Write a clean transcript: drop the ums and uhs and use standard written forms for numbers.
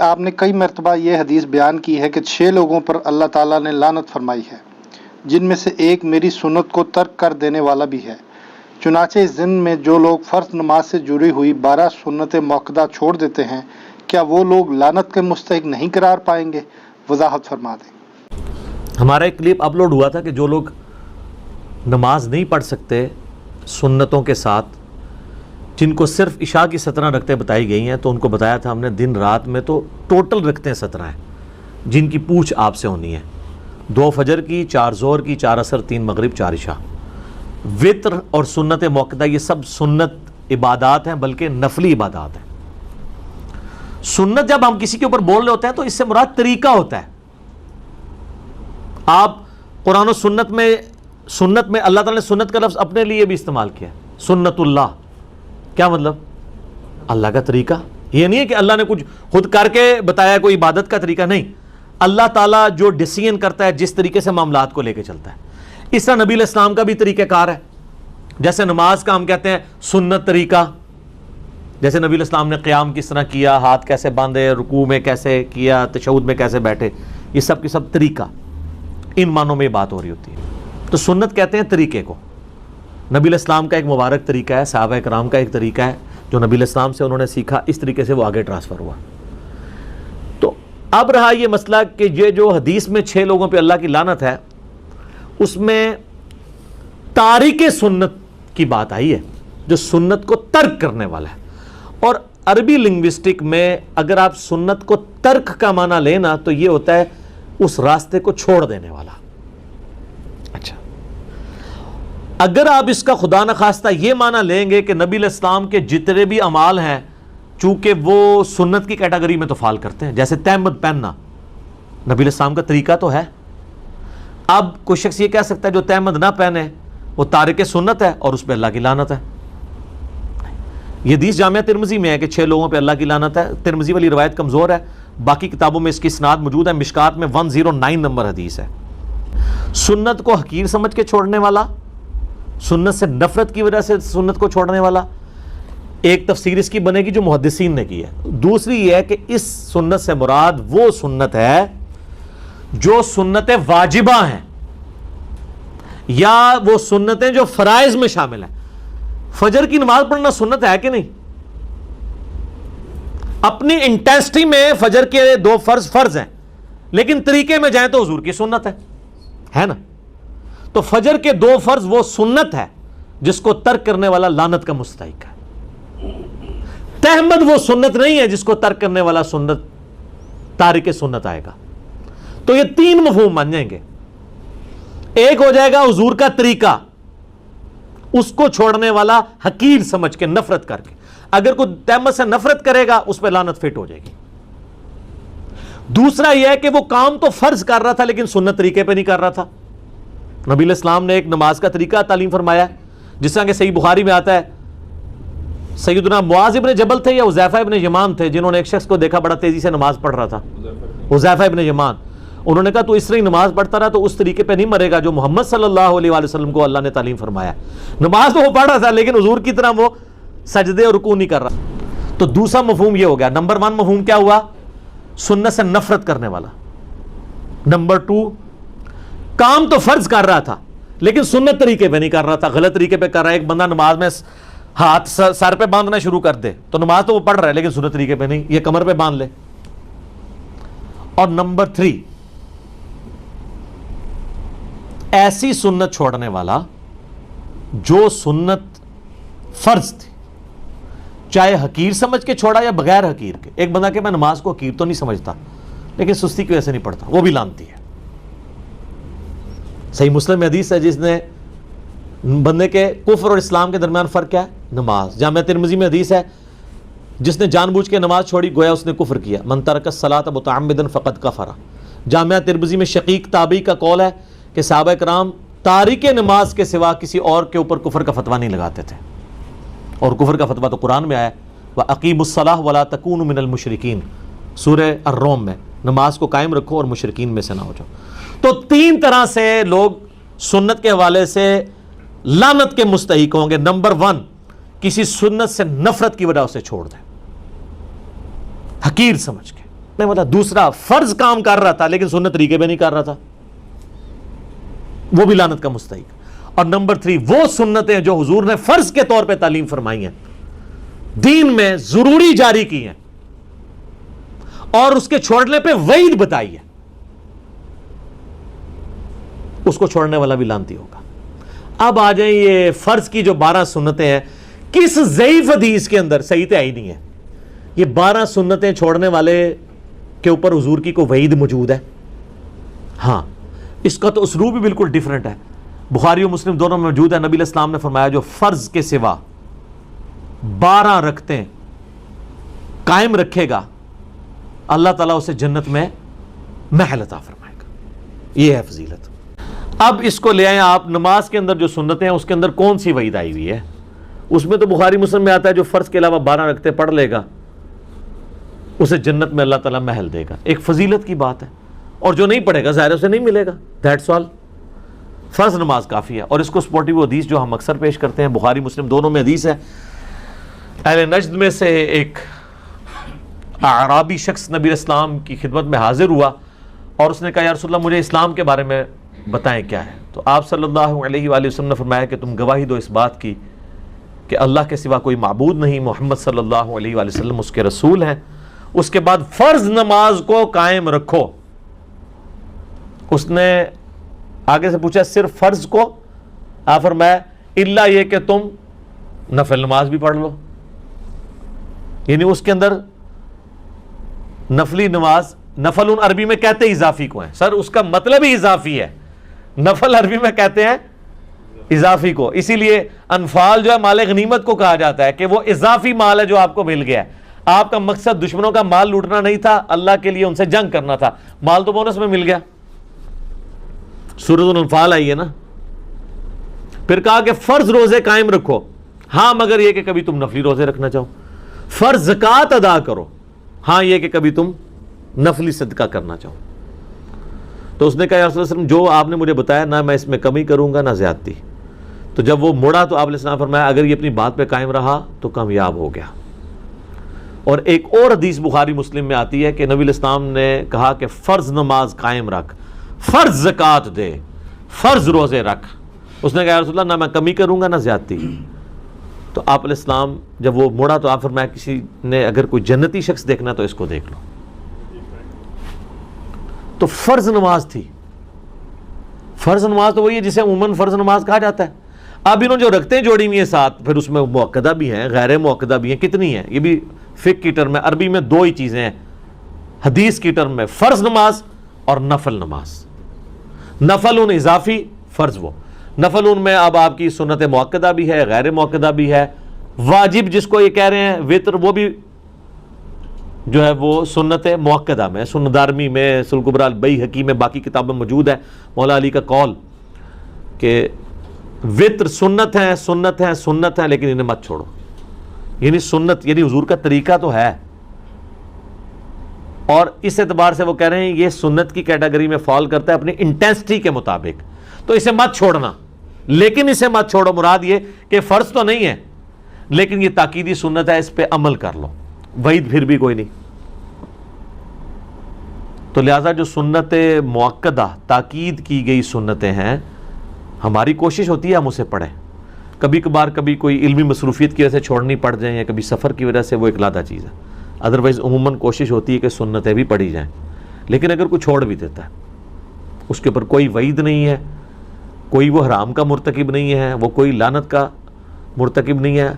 آپ نے کئی مرتبہ یہ حدیث بیان کی ہے کہ 6 لوگوں پر اللہ تعالیٰ نے لعنت فرمائی ہے، جن میں سے ایک میری سنت کو ترک کر دینے والا بھی ہے۔ چنانچہ اس دن میں جو لوگ فرض نماز سے جڑی ہوئی 12 سنت موقدہ چھوڑ دیتے ہیں، کیا وہ لوگ لعنت کے مستحق نہیں قرار پائیں گے؟ وضاحت فرما دیں۔ ہمارا ایک کلپ اپلوڈ ہوا تھا کہ جو لوگ نماز نہیں پڑھ سکتے سنتوں کے ساتھ، جن کو صرف عشاء کی 17 رکعتیں بتائی گئی ہیں، تو ان کو بتایا تھا ہم نے دن رات میں تو ٹوٹل رکعتیں 17 ہیں، جن کی پوچھ آپ سے ہونی ہے، 2 فجر کی، 4 ظہر کی، 4 عصر، 3 مغرب، 4 عشاء۔ وطر اور سنت موقدہ یہ سب سنت عبادات ہیں، بلکہ نفلی عبادات ہیں۔ سنت جب ہم کسی کے اوپر بول رہے ہوتے ہیں تو اس سے مراد طریقہ ہوتا ہے۔ آپ قرآن و سنت میں اللہ تعالیٰ نے سنت کا لفظ اپنے لیے بھی استعمال کیا ہے، سنت اللہ، کیا مطلب؟ اللہ کا طریقہ۔ یہ نہیں ہے کہ اللہ نے کچھ خود کر کے بتایا کوئی عبادت کا طریقہ، نہیں، اللہ تعالیٰ جو ڈیسیژن کرتا ہے، جس طریقے سے معاملات کو لے کے چلتا ہے۔ اس طرح نبی علیہ السلام کا بھی طریقہ کار ہے، جیسے نماز کا ہم کہتے ہیں سنت طریقہ، جیسے نبی علیہ السلام نے قیام کس طرح کیا، ہاتھ کیسے باندھے، رکوع میں کیسے کیا، تشہد میں کیسے بیٹھے، یہ سب کی سب طریقہ، ان معنوں میں بات ہو رہی ہوتی ہے۔ تو سنت کہتے ہیں طریقے کو۔ نبی علیہ السلام کا ایک مبارک طریقہ ہے، صحابہ کرام کا ایک طریقہ ہے جو نبی علیہ السلام سے انہوں نے سیکھا، اس طریقے سے وہ آگے ٹرانسفر ہوا۔ تو اب رہا یہ مسئلہ کہ یہ جو حدیث میں 6 لوگوں پہ اللہ کی لعنت ہے، اس میں تارک سنت کی بات آئی ہے، جو سنت کو ترک کرنے والا ہے۔ اور عربی لنگوسٹک میں اگر آپ سنت کو ترک کا معنی لینا تو یہ ہوتا ہے اس راستے کو چھوڑ دینے والا۔ اچھا، اگر آپ اس کا خدا نخواستہ یہ معنی لیں گے کہ نبی علیہ السلام کے جتنے بھی اعمال ہیں، چونکہ وہ سنت کی کیٹیگری میں تو فال کرتے ہیں، جیسے تہمد پہننا نبی علیہ السلام کا طریقہ تو ہے۔ اب کوئی شخص یہ کہہ سکتا ہے جو تہمد نہ پہنے وہ تارک سنت ہے اور اس پہ اللہ کی لعنت ہے۔ یہ حدیث جامعہ ترمذی میں ہے کہ 6 لوگوں پہ اللہ کی لعنت ہے۔ ترمذی والی روایت کمزور ہے، باقی کتابوں میں اس کی اسناد موجود ہے۔ مشکات میں 109 نمبر حدیث ہے۔ سنت کو حقیر سمجھ کے چھوڑنے والا، سنت سے نفرت کی وجہ سے سنت کو چھوڑنے والا، ایک تفسیر اس کی بنے گی جو محدثین نے کی ہے۔ دوسری یہ ہے کہ اس سنت سے مراد وہ سنت ہے جو سنت واجبہ ہیں، یا وہ سنتیں جو فرائض میں شامل ہیں۔ فجر کی نماز پڑھنا سنت ہے کہ نہیں؟ اپنی انٹینسٹی میں فجر کے 2 فرض ہیں، لیکن طریقے میں جائیں تو حضور کی سنت ہے نا؟ تو فجر کے 2 فرض وہ سنت ہے جس کو ترک کرنے والا لعنت کا مستحق ہے۔ تہمد وہ سنت نہیں ہے جس کو ترک کرنے والا سنت تارک سنت آئے گا۔ تو یہ 3 مفہوم بن جائیں گے۔ ایک ہو جائے گا حضور کا طریقہ، اس کو چھوڑنے والا حقیر سمجھ کے، نفرت کر کے۔ اگر کوئی تہمت سے نفرت کرے گا اس پہ لعنت فٹ ہو جائے گی۔ دوسرا یہ ہے کہ وہ کام تو فرض کر رہا تھا لیکن سنت طریقے پہ نہیں کر رہا تھا۔ نبی علیہ السلام نے ایک نماز کا طریقہ تعلیم فرمایا ہے، جس طرح کہ صحیح بخاری میں آتا ہے، سیدنا معاذ ابن جبل تھے یا حذیفہ ابن یمان تھے، جنہوں نے ایک شخص کو دیکھا بڑا تیزی سے نماز پڑھ رہا تھا، حذیفہ ابن یمان۔ انہوں نے کہا تو اس طرح نماز پڑھتا رہا تو اس طریقے پہ نہیں مرے گا جو محمد صلی اللہ علیہ وآلہ وسلم کو اللہ نے تعلیم فرمایا۔ نماز تو وہ پڑھ رہا تھا لیکن حضور کی طرح وہ سجدے اور رکوع نہیں کر رہا۔ تو دوسرا مفہوم یہ ہو گیا۔ نمبر 1 مفہوم کیا ہوا؟ سنت سے نفرت کرنے والا۔ نمبر 2، کام تو فرض کر رہا تھا لیکن سنت طریقے پہ نہیں کر رہا تھا، غلط طریقے پہ کر رہا ہے۔ ایک بندہ نماز میں ہاتھ سر پہ باندھنا شروع کر دے تو نماز تو وہ پڑھ رہا ہے لیکن سنت طریقے پہ نہیں، یہ کمر پہ باندھ لے۔ اور نمبر 3، ایسی سنت چھوڑنے والا جو سنت فرض تھی، چاہے حقیر سمجھ کے چھوڑا یا بغیر حقیر کے۔ ایک بندہ کہ میں نماز کو حقیر تو نہیں سمجھتا لیکن سستی کی وجہ سے نہیں پڑھتا، وہ بھی لعنتی ہے۔ صحیح مسلم میں حدیث ہے جس نے بندے کے کفر اور اسلام کے درمیان فرق کیا ہے؟ نماز۔ جامعہ ترمذی میں حدیث ہے جس نے جان بوجھ کے نماز چھوڑی گویا اس نے کفر کیا، من ترک الصلاۃ متعمدا فقد کفر۔ جامعہ ترمذی میں شقیق تابعی کا قول ہے کہ صحابہ کرام تارک نماز کے سوا کسی اور کے اوپر کفر کا فتویٰ نہیں لگاتے تھے، اور کفر کا فتویٰ تو قرآن میں آیا ہے، وَأَقِیمُوا الصَّلَاةَ وَلَا تَکُونُوا مِنَ الْمُشْرِکِینَ، سورہ الروم میں۔ نماز کو قائم رکھو اور مشرکین میں سے نہ ہو جاؤ۔ تو 3 طرح سے لوگ سنت کے حوالے سے لعنت کے مستحق ہوں گے۔ نمبر 1، کسی سنت سے نفرت کی وجہ سے چھوڑ دیں، حقیر سمجھ کے۔ والا. دوسرا فرض کام کر رہا تھا لیکن سنت طریقے پہ نہیں کر رہا تھا, وہ بھی لعنت کا مستحق. اور نمبر 3 وہ سنتیں جو حضور نے فرض کے طور پہ تعلیم فرمائی ہیں, دین میں ضروری جاری کی ہیں اور اس کے چھوڑنے پہ وعید بتائی ہے, اس کو چھوڑنے والا بھی لعنتی ہوگا. اب آ جائیں یہ فرض کی جو 12 سنتیں ہیں, کس ضعیف حدیث کے اندر صحیح تو ہی نہیں ہے یہ 12 سنتیں چھوڑنے والے کے اوپر حضور کی کوئی وعید موجود ہے؟ ہاں, اس کا تو اسلوب بھی بالکل ڈیفرنٹ ہے. بخاری و مسلم دونوں میں موجود ہے. نبی علیہ السلام نے فرمایا جو فرض کے سوا 12 رکعتیں قائم رکھے گا اللہ تعالیٰ اسے جنت میں محل عطا فرمائے گا. یہ ہے فضیلت. اب اس کو لے آئیں آپ نماز کے اندر جو سنتیں ہیں اس کے اندر کون سی وعید آئی ہوئی ہے؟ اس میں تو بخاری مسلم میں آتا ہے جو فرض کے علاوہ 12 رکعتیں پڑھ لے گا اسے جنت میں اللہ تعالیٰ محل دے گا. ایک فضیلت کی بات ہے. اور جو نہیں پڑھے گا ظاہر اسے نہیں ملے گا. That's all. فرض نماز کافی ہے. اور اس کو سپورٹیو حدیث جو ہم اکثر پیش کرتے ہیں, بخاری مسلم دونوں میں حدیث ہے. اہل نجد میں سے ایک اعرابی شخص نبی اسلام کی خدمت میں حاضر ہوا اور اس نے کہا یا رسول اللہ مجھے اسلام کے بارے میں بتائیں کیا ہے. تو آپ صلی اللہ علیہ وآلہ وسلم نے فرمایا کہ تم گواہی دو اس بات کی کہ اللہ کے سوا کوئی معبود نہیں, محمد صلی اللہ علیہ وآلہ وسلم اس کے رسول ہیں. اس کے بعد فرض نماز کو قائم رکھو. اس نے آگے سے پوچھا صرف فرض کو؟ آپ فرمایا الا یہ کہ تم نفل نماز بھی پڑھ لو. یعنی اس کے اندر نفلی نماز, نفل عربی میں کہتے ہیں اضافی کو ہیں. سر اس کا مطلب ہی اضافی ہے. نفل عربی میں کہتے ہیں اضافی کو. اسی لیے انفال جو ہے مال غنیمت کو کہا جاتا ہے کہ وہ اضافی مال ہے جو آپ کو مل گیا ہے. آپ کا مقصد دشمنوں کا مال لوٹنا نہیں تھا, اللہ کے لیے ان سے جنگ کرنا تھا. مال تو بونس میں مل گیا. سورۃ الانفال آئی ہے نا. پھر کہا کہ فرض روزے قائم رکھو, ہاں مگر یہ کہ کبھی تم نفلی روزے رکھنا چاہو. فرض زکوٰۃ ادا کرو, ہاں یہ کہ کبھی تم نفلی صدقہ کرنا چاہو. تو اس نے کہا یا رسول اللہ جو آپ نے مجھے بتایا نہ میں اس میں کمی کروں گا نہ زیادتی. تو جب وہ مڑا تو آپ علیہ السلام فرمایا اگر یہ اپنی بات پہ قائم رہا تو کامیاب ہو گیا. اور ایک اور حدیث بخاری مسلم میں آتی ہے کہ نبی علیہ السلام نے کہا کہ فرض نماز قائم رکھ, فرض زکوٰۃ دے, فرض روزے رکھ. اس نے کہا یا رسول اللہ نہ میں کمی کروں گا نہ زیادتی. تو آپ علیہ السلام جب وہ مڑا تو آپ فرمایا کسی نے اگر کوئی جنتی شخص دیکھنا تو اس کو دیکھ لو. تو فرض نماز تھی. فرض نماز تو وہی ہے جسے عموماً فرض نماز کہا جاتا ہے. اب انہوں جو رکھتے ہیں جوڑی ہوئی ہیں ساتھ, پھر اس میں مؤکدہ بھی ہیں غیر مؤکدہ بھی ہیں. کتنی ہیں؟ یہ بھی فقہ کی ٹرم میں, عربی میں 2 ہی چیزیں ہیں حدیث کی ٹرم میں, فرض نماز اور نفل نماز. نفل ان اضافی, فرض وہ. نفل ان میں اب آپ کی سنت مؤکدہ بھی ہے غیر مؤکدہ بھی ہے. واجب جس کو یہ کہہ رہے ہیں وطر, وہ بھی جو ہے وہ سنت مؤکدہ میں, سنن دارمی میں, سنن کبریٰ البیہقی میں, باقی کتابوں میں موجود ہے. مولا علی کا قول کہ وطر سنت ہیں سنت ہیں سنت ہیں لیکن انہیں مت چھوڑو. یعنی سنت یعنی حضور کا طریقہ تو ہے, اور اس اعتبار سے وہ کہہ رہے ہیں یہ سنت کی کیٹیگری میں فال کرتا ہے اپنی انٹینسٹی کے مطابق, تو اسے مت چھوڑنا. لیکن اسے مت چھوڑو مراد یہ کہ فرض تو نہیں ہے لیکن یہ تاکیدی سنت ہے, اس پہ عمل کر لو. وعید پھر بھی کوئی نہیں. تو لہذا جو سنت مؤکدہ تاکید کی گئی سنتیں ہیں, ہماری کوشش ہوتی ہے ہم اسے پڑھیں. کبھی کبھار کبھی کوئی علمی مصروفیت کی وجہ سے چھوڑنی پڑ جائیں یا کبھی سفر کی وجہ سے, وہ ایک علیحدہ چیز ہے. ادروائز عموماً کوشش ہوتی ہے کہ سنتیں بھی پڑھی جائیں. لیکن اگر کوئی چھوڑ بھی دیتا ہے اس کے اوپر کوئی وعید نہیں ہے, کوئی وہ حرام کا مرتکب نہیں ہے, وہ کوئی لعنت کا مرتکب نہیں ہے.